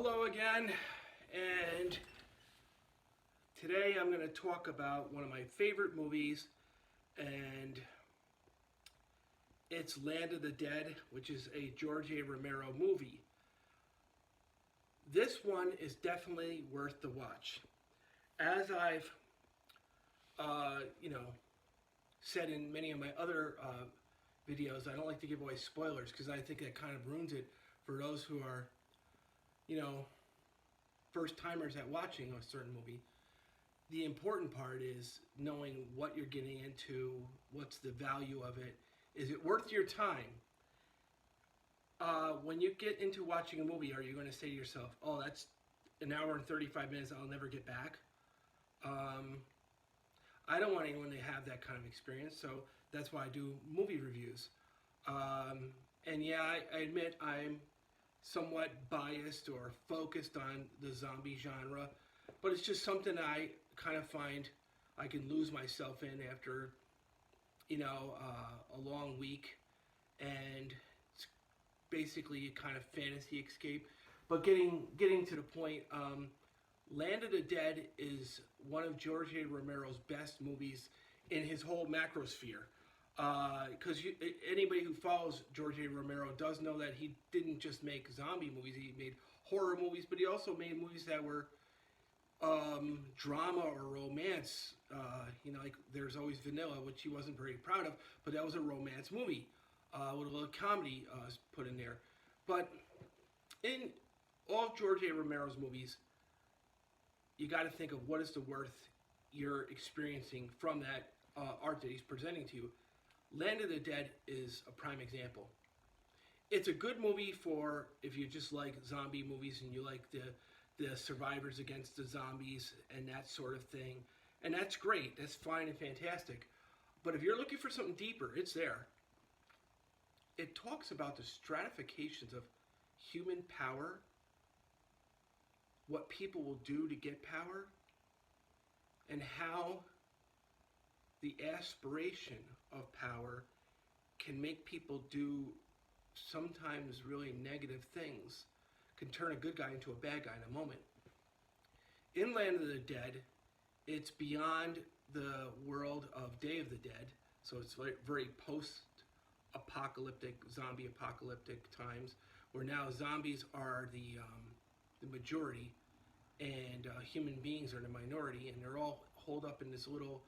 Hello again, and today I'm going to talk about one of my favorite movies, and it's Land of the Dead, which is a George A. Romero movie. This one is definitely worth the watch. As I've, said in many of my other videos, I don't like to give away spoilers because I think that kind of ruins it for those who are, first timers at watching a certain movie. The important part is knowing what you're getting into, what's the value of it, is it worth your time? When you get into watching a movie, are you going to say to yourself, oh, that's an hour and 35 minutes I'll never get back? I don't want anyone to have that kind of experience, so that's why I do movie reviews. And yeah, I admit I'm somewhat biased or focused on the zombie genre, but it's just something I kind of find I can lose myself in after, a long week, and it's basically a kind of fantasy escape. But getting to the point, Land of the Dead is one of George A. Romero's best movies in his whole macrosphere. Because anybody who follows George A. Romero does know that he didn't just make zombie movies, he made horror movies, but he also made movies that were drama or romance. Like There's Always Vanilla, which he wasn't very proud of, but that was a romance movie with a little comedy put in there. But in all of George A. Romero's movies, you got to think of what is the worth you're experiencing from that art that he's presenting to you. Land of the Dead is a prime example. It's a good movie for if you just like zombie movies and you like the survivors against the zombies and that sort of thing. And that's great. That's fine and fantastic. But if you're looking for something deeper, it's there. It talks about the stratifications of human power, what people will do to get power, and how the aspiration of power can make people do sometimes really negative things, can turn a good guy into a bad guy in a moment. In Land of the Dead, it's beyond the world of Day of the Dead, so it's very post-apocalyptic, zombie-apocalyptic times, where now zombies are the majority, and human beings are the minority, and they're all holed up in this little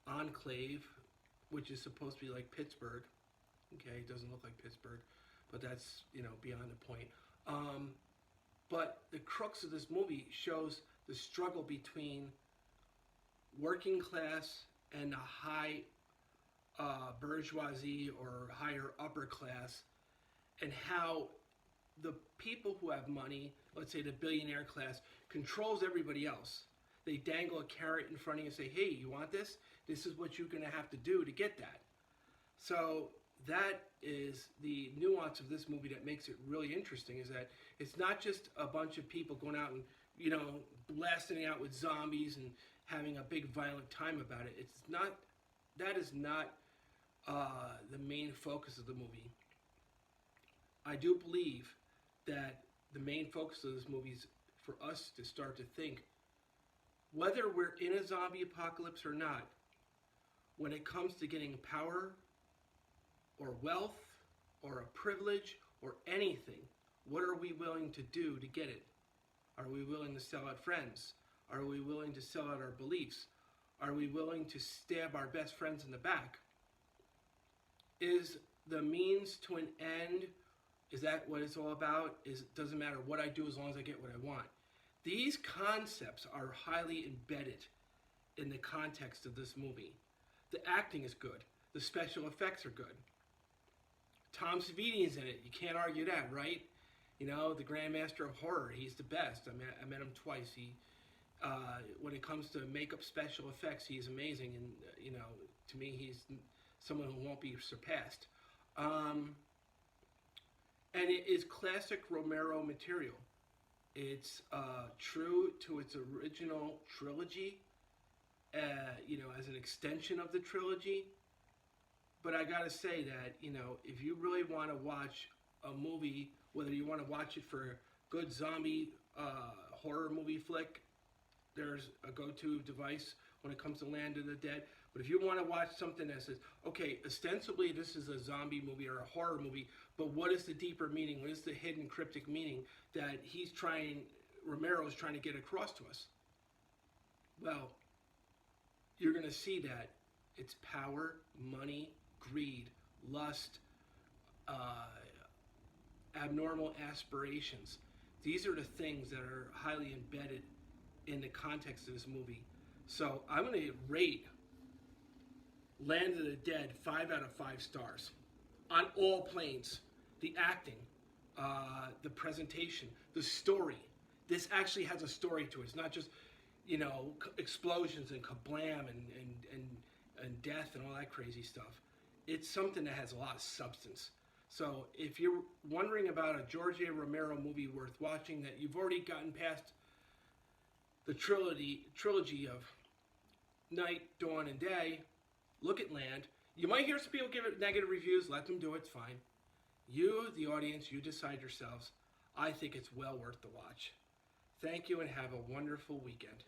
enclave, which is supposed to be like Pittsburgh. Okay, it doesn't look like Pittsburgh, but that's beyond the point. But the crux of this movie shows the struggle between working class and the high bourgeoisie or higher upper class, and how the people who have money, let's say the billionaire class, controls everybody else. They dangle a carrot in front of you and say, hey, you want this? This is what you're going to have to do to get that. So that is the nuance of this movie that makes it really interesting, is that it's not just a bunch of people going out and, blasting it out with zombies and having a big violent time about it. That is not the main focus of the movie. I do believe that the main focus of this movie is for us to start to think, whether we're in a zombie apocalypse or not, when it comes to getting power or wealth or a privilege or anything, what are we willing to do to get it? Are we willing to sell out friends? Are we willing to sell out our beliefs? Are we willing to stab our best friends in the back? Is the means to an end, is that what it's all about? It doesn't matter what I do as long as I get what I want. These concepts are highly embedded in the context of this movie. The acting is good. The special effects are good. Tom Savini is in it. You can't argue that, right? The Grandmaster of Horror. He's the best. I met him twice. When it comes to makeup special effects, he's amazing. And, to me, he's someone who won't be surpassed. And it is classic Romero material. It's true to its original trilogy, as an extension of the trilogy. But I gotta say that, if you really want to watch a movie, whether you want to watch it for good zombie horror movie flick, there's a go-to device when it comes to Land of the Dead. But if you want to watch something that says, okay, ostensibly this is a zombie movie or a horror movie, but what is the deeper meaning? What is the hidden cryptic meaning that Romero is trying to get across to us? Well, you're going to see that it's power, money, greed, lust, abnormal aspirations. These are the things that are highly embedded in the context of this movie. So I'm going to rate Land of the Dead 5 out of 5 stars on all planes. The acting, the presentation, the story. This actually has a story to it. It's not just, explosions and kablam and death and all that crazy stuff. It's something that has a lot of substance. So if you're wondering about a George A. Romero movie worth watching that you've already gotten past the trilogy of Night, Dawn, and Day, look at Land. You might hear some people give it negative reviews. Let them do it. It's fine. You, the audience, you decide yourselves. I think it's well worth the watch. Thank you and have a wonderful weekend.